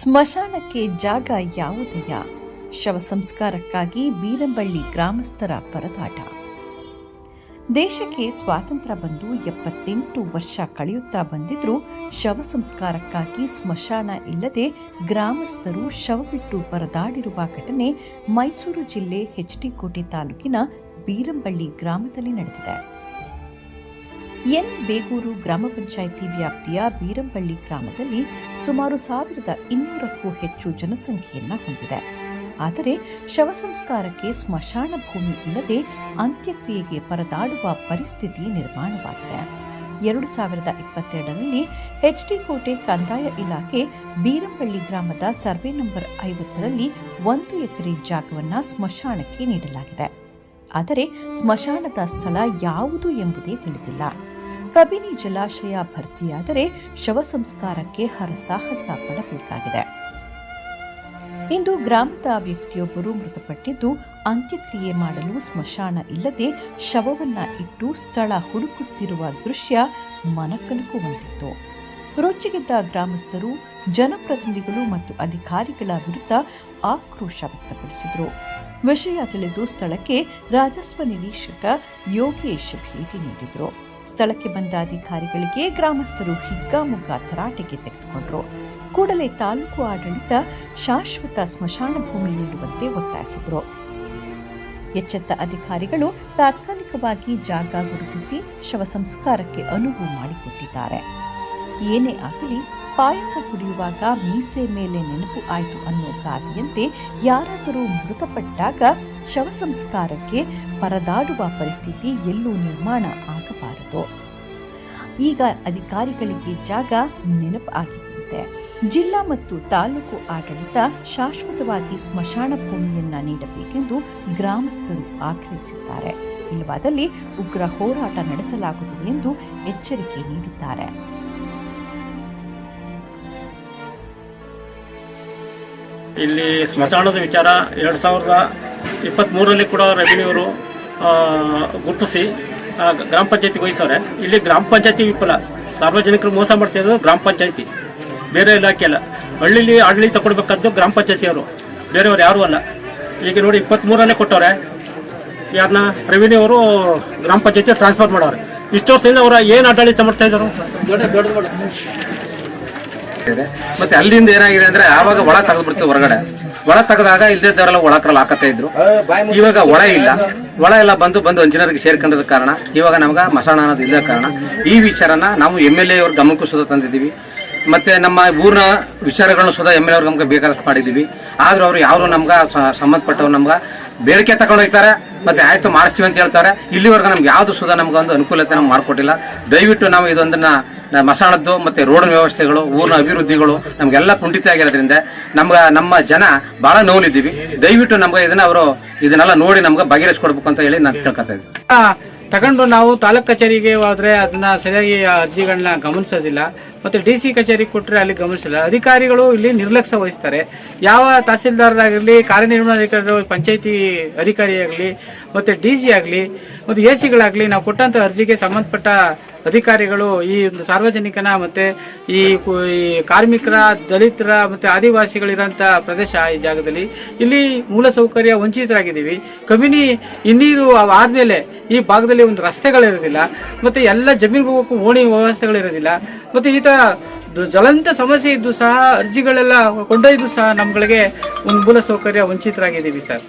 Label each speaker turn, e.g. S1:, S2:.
S1: ಸ್ಮಶಾನಕ್ಕೆ ಜಾಗ ಯಾವುದಯ್ಯ? ಶವ ಸಂಸ್ಕಾರಕ್ಕಾಗಿ ಬೀರಂಬಳ್ಳಿ ಗ್ರಾಮಸ್ಥರ ಪರದಾಟ. ದೇಶಕ್ಕೆ ಸ್ವಾತಂತ್ರ್ಯ ಬಂದು 78 ವರ್ಷ ಕಳೆಯುತ್ತಾ ಬಂದಿದ್ರೂ ಶವ ಸಂಸ್ಕಾರಕ್ಕಾಗಿ ಸ್ಮಶಾನ ಇಲ್ಲದೆ ಗ್ರಾಮಸ್ಥರು ಶವವಿಟ್ಟು ಪರದಾಡಿರುವ ಘಟನೆ ಮೈಸೂರು ಜಿಲ್ಲೆ ಹೆಚ್ಡಿಕೋಟೆ ತಾಲೂಕಿನ ಬೀರಂಬಳ್ಳಿ ಗ್ರಾಮದಲ್ಲಿ ನಡೆದಿದೆ. ಎನ್ ಬೇಗೂರು ಗ್ರಾಮ ಪಂಚಾಯಿತಿ ವ್ಯಾಪ್ತಿಯ ಬೀರಂಬಳ್ಳಿ ಗ್ರಾಮದಲ್ಲಿ ಸುಮಾರು 1200ಕ್ಕೂ ಹೆಚ್ಚು ಜನಸಂಖ್ಯೆಯನ್ನು ಹೊಂದಿದೆ. ಆದರೆ ಶವ ಸಂಸ್ಕಾರಕ್ಕೆ ಸ್ಮಶಾನ ಭೂಮಿ ಇಲ್ಲದೆ ಅಂತ್ಯಕ್ರಿಯೆಗೆ ಪರದಾಡುವ ಪರಿಸ್ಥಿತಿ ನಿರ್ಮಾಣವಾಗಿದೆ. 2022ರಲ್ಲಿ ಹೆಚ್ಡಿಕೋಟೆ ಕಂದಾಯ ಇಲಾಖೆ ಬೀರಂಬಳ್ಳಿ ಗ್ರಾಮದ ಸರ್ವೆ ನಂಬರ್ 50ರಲ್ಲಿ 1 ಎಕರೆ ಜಾಗವನ್ನು ಸ್ಮಶಾನಕ್ಕೆ ನೀಡಲಾಗಿದೆ. ಆದರೆ ಸ್ಮಶಾನದ ಸ್ಥಳ ಯಾವುದು ಎಂಬುದೇ ತಿಳಿದಿಲ್ಲ. ಕಬಿನಿ ಜಲಾಶಯ ಭರ್ತಿಯಾದರೆ ಶವ ಸಂಸ್ಕಾರಕ್ಕೆ ಹರಸಾಹಸ ಪಡಬೇಕಾಗಿದೆ. ಇಂದು ಗ್ರಾಮದ ವ್ಯಕ್ತಿಯೊಬ್ಬರು ಮೃತಪಟ್ಟಿದ್ದು, ಅಂತ್ಯಕ್ರಿಯೆ ಮಾಡಲು ಸ್ಮಶಾನ ಇಲ್ಲದೆ ಶವವನ್ನ ಇಟ್ಟು ಸ್ಥಳ ಹುಡುಕುತ್ತಿರುವ ದೃಶ್ಯ ಮನಕಲುಕುವಂತಿತ್ತು. ರೊಚ್ಚಿಗೆದ್ದ ಗ್ರಾಮಸ್ಥರು ಜನಪ್ರತಿನಿಧಿಗಳು ಮತ್ತು ಅಧಿಕಾರಿಗಳ ವಿರುದ್ಧ ಆಕ್ರೋಶ ವ್ಯಕ್ತಪಡಿಸಿದರು. ವಿಷಯ ತಿಳಿದು ಸ್ಥಳಕ್ಕೆ ರಾಜಸ್ವ ನಿರೀಕ್ಷಕ ಯೋಗೇಶ್ ಭೇಟಿ ನೀಡಿದರು. ಸ್ಥಳಕ್ಕೆ ಬಂದ ಅಧಿಕಾರಿಗಳಿಗೆ ಗ್ರಾಮಸ್ಥರು ಹಿಗ್ಗಾಮುಗ್ಗಾ ತರಾಟೆಗೆ ತೆಗೆದುಕೊಂಡರು. ಕೂಡಲೇ ತಾಲೂಕು ಆಡಳಿತ ಶಾಶ್ವತ ಸ್ಮಶಾನ ಭೂಮಿ ನೀಡುವಂತೆ ಒತ್ತಾಯಿಸಿದರು. ಎಚ್ಚೆತ್ತ ಅಧಿಕಾರಿಗಳು ತಾತ್ಕಾಲಿಕವಾಗಿ ಜಾಗ ಗುರುತಿಸಿ ಶವ ಸಂಸ್ಕಾರಕ್ಕೆ ಅನುವು ಮಾಡಿಕೊಟ್ಟಿದ್ದಾರೆ. ಏನೇ ಆಗಲಿ, ಪಾಯಸ ಕುಡಿಯುವಾಗ ಮೀಸೆ ಮೇಲೆ ನೆನಪು ಆಯಿತು ಅನ್ನೋ ಗಾದೆಯಂತೆ ಯಾರಾದರೂ ಮೃತಪಟ್ಟಾಗ ಶವ ಸಂಸ್ಕಾರಕ್ಕೆ ಪರದಾಡುವ ಪರಿಸ್ಥಿತಿ ಎಲ್ಲೂ ನಿರ್ಮಾಣ ಆಗಬಾರದು. ಈಗ ಅಧಿಕಾರಿಗಳಿಗೆ ಜಾಗ ನೆನಪು ಆಗಿದಂತೆ ಜಿಲ್ಲಾ ಮತ್ತು ತಾಲೂಕು ಆಡಳಿತ ಶಾಶ್ವತವಾಗಿ ಸ್ಮಶಾನ ಭೂಮಿಯನ್ನ ನೀಡಬೇಕೆಂದು ಗ್ರಾಮಸ್ಥರು ಆಗ್ರಹಿಸಿದ್ದಾರೆ. ಇಲ್ಲವಾದಲ್ಲಿ ಉಗ್ರ ಹೋರಾಟ ನಡೆಸಲಾಗುತ್ತದೆ ಎಂದು ಎಚ್ಚರಿಕೆ ನೀಡಿದ್ದಾರೆ.
S2: ಇಲ್ಲಿ ಸ್ಮಶಾನದ ವಿಚಾರ 2023ರಲ್ಲಿ ಕೂಡ ರೆವಿನ್ಯೂ ಅವರು ಗುರುತಿಸಿ ಗ್ರಾಮ ಪಂಚಾಯತಿಗೆ ವಹಿಸವ್ರೆ. ಇಲ್ಲಿ ಗ್ರಾಮ ಪಂಚಾಯತಿ ವಿಫಲ, ಸಾರ್ವಜನಿಕರು ಮೋಸ ಮಾಡ್ತಿರೋದು ಗ್ರಾಮ ಪಂಚಾಯತಿ, ಬೇರೆ ಇಲಾಖೆ ಅಲ್ಲ. ಹಳ್ಳಿಲಿ ಆಡಳಿತ ಕೊಡಬೇಕಾದ್ದು ಗ್ರಾಮ ಪಂಚಾಯತಿಯವರು, ಬೇರೆಯವ್ರು ಯಾರೂ ಅಲ್ಲ. ಈಗ ನೋಡಿ 23ರಲ್ಲೇ ಕೊಟ್ಟವ್ರೆ, ಯಾರನ್ನ ರೆವಿನ್ಯೂ ಅವರು ಗ್ರಾಮ ಪಂಚಾಯತಿ ಟ್ರಾನ್ಸ್ಫರ್ ಮಾಡವ್ರೆ. ಇಷ್ಟು ವರ್ಷದಿಂದ ಅವರ ಏನು ಆಡಳಿತ ಮಾಡ್ತಾ ಇದ್ದಾರೆ.
S3: ಮತ್ತೆ ಅಲ್ಲಿಂದ ಏನಾಗಿದೆ ಅಂದ್ರೆ ಆವಾಗ ಒಳ ತೆಗೆದ್ಬಿಡ್ತೀವಿ, ಹೊರಗಡೆ ಒಳ ತೆಗೆದಾಗ ಇಲ್ದೇವರೆಲ್ಲ ಒಳಕರಲ್ಲಿ ಹಾಕತ್ತಾ ಇದ್ರು. ಇವಾಗ ಒಳ ಇಲ್ಲ, ಒಳ ಎಲ್ಲ ಬಂದು ಇಂಜಿನಿಯರ್ಗೆ ಸೇರ್ಕೊಂಡಿರೋ ಕಾರಣ ಇವಾಗ ನಮ್ಗೆ ಮಸಾಣ ಅನ್ನೋದು ಇಲ್ಲದ ಕಾರಣ ಈ ವಿಚಾರನ ನಾವು MLA ಅವ್ರ ಗಮನಕ್ಕೂ ಸುಧಾ ತಂದಿದ್ದೀವಿ. ಮತ್ತೆ ನಮ್ಮ ಊರಿನ ವಿಚಾರಗಳನ್ನು ಸುಧಾ MLA ಅವ್ರ ಗಮನಕ್ಕೆ ಬೇಕಾದಷ್ಟು ಮಾಡಿದ್ದೀವಿ. ಆದ್ರೂ ಅವರು ಯಾರು ನಮ್ಗೆ ಸಂಬಂಧಪಟ್ಟವ್ರು ನಮ್ಗೆ ಬೇಡಿಕೆ ತಗೊಂಡೋಗ್ತಾರೆ, ಮತ್ತೆ ಆಯ್ತು ಮಾಡಿಸ್ತೀವಿ ಅಂತ ಹೇಳ್ತಾರೆ. ಇಲ್ಲಿವರೆಗೂ ನಮ್ಗೆ ಯಾವ್ದು ಸುಧಾ ನಮ್ಗೆ ಒಂದು ಅನುಕೂಲತೆ ನಮ್ಗೆ ಮಾಡಿಕೊಟ್ಟಿಲ್ಲ. ದಯವಿಟ್ಟು ನಾವು ಇದೊಂದನ್ನ ಮಸಾಣದ್ದು ಮತ್ತೆ ರೋಡ್ ವ್ಯವಸ್ಥೆಗಳು, ಊರಿನ ಅಭಿವೃದ್ಧಿಗಳು ನಮ್ಗೆಲ್ಲ ಕುಂಠಿತ ಆಗಿರೋದ್ರಿಂದ ನಮ್ಮ ಜನ ಬಹಳ ನೋವಿದ್ದೀವಿ. ದಯವಿಟ್ಟು ನಮ್ಗೆ ಇದನ್ನೆಲ್ಲ ನೋಡಿ ನಮ್ಗೆ ಬಗೆಹರಿಸ್ಕೊಡ್ಬೇಕು ಅಂತ ಹೇಳಿ ನಾನು ಕೇಳ್ಕೊತಾ ಇದ್ದೀನಿ.
S4: ತಗೊಂಡು ನಾವು ತಾಲೂಕ್ ಕಚೇರಿಗೆ ಹೋದ್ರೆ ಅದನ್ನ ಸರಿಯಾಗಿ ಅರ್ಜಿಗಳನ್ನ ಗಮನಿಸೋದಿಲ್ಲ. ಮತ್ತೆ DC ಕಚೇರಿಗೆ ಕೊಟ್ಟರೆ ಅಲ್ಲಿ ಗಮನಿಸಿಲ್ಲ. ಅಧಿಕಾರಿಗಳು ಇಲ್ಲಿ ನಿರ್ಲಕ್ಷ್ಯ ವಹಿಸ್ತಾರೆ. ಯಾವ ತಹಸೀಲ್ದಾರರಾಗಿರ್ಲಿ, ಕಾರ್ಯನಿರ್ವಹಣಾಧಿಕಾರಿಗಳು, ಪಂಚಾಯತಿ ಅಧಿಕಾರಿ ಆಗಲಿ, ಮತ್ತೆ DC ಆಗಲಿ, ಮತ್ತೆ AC ನಾವು ಕೊಟ್ಟಂತ ಅರ್ಜಿಗೆ ಸಂಬಂಧಪಟ್ಟ ಅಧಿಕಾರಿಗಳು ಈ ಒಂದು ಸಾರ್ವಜನಿಕನ ಮತ್ತೆ ಈ ಕಾರ್ಮಿಕರ, ದಲಿತರ ಮತ್ತೆ ಆದಿವಾಸಿಗಳಿರೋಂಥ ಪ್ರದೇಶ ಈ ಜಾಗದಲ್ಲಿ ಇಲ್ಲಿ ಮೂಲಸೌಕರ್ಯ ವಂಚಿತರಾಗಿದ್ದೀವಿ. ಕಬಿನಿ ಹಿನ್ನೀರು ಆದ್ಮೇಲೆ ಈ ಭಾಗದಲ್ಲಿ ಒಂದು ರಸ್ತೆಗಳಿರೋದಿಲ್ಲ, ಮತ್ತೆ ಎಲ್ಲ ಜಮೀನು ಹೋಗೋಕ್ಕೂ ಓಣಿ ವ್ಯವಸ್ಥೆಗಳಿರೋದಿಲ್ಲ. ಮತ್ತೆ ಈ ತರ ಜ್ವಲಂತ ಸಮಸ್ಯೆ ಇದ್ದು ಸಹ ಅರ್ಜಿಗಳೆಲ್ಲ ಕೊಂಡೊಯ್ದು ಸಹ ನಮ್ಗಳಿಗೆ ಒಂದು ಮೂಲಸೌಕರ್ಯ ವಂಚಿತರಾಗಿದ್ದೀವಿ ಸರ್.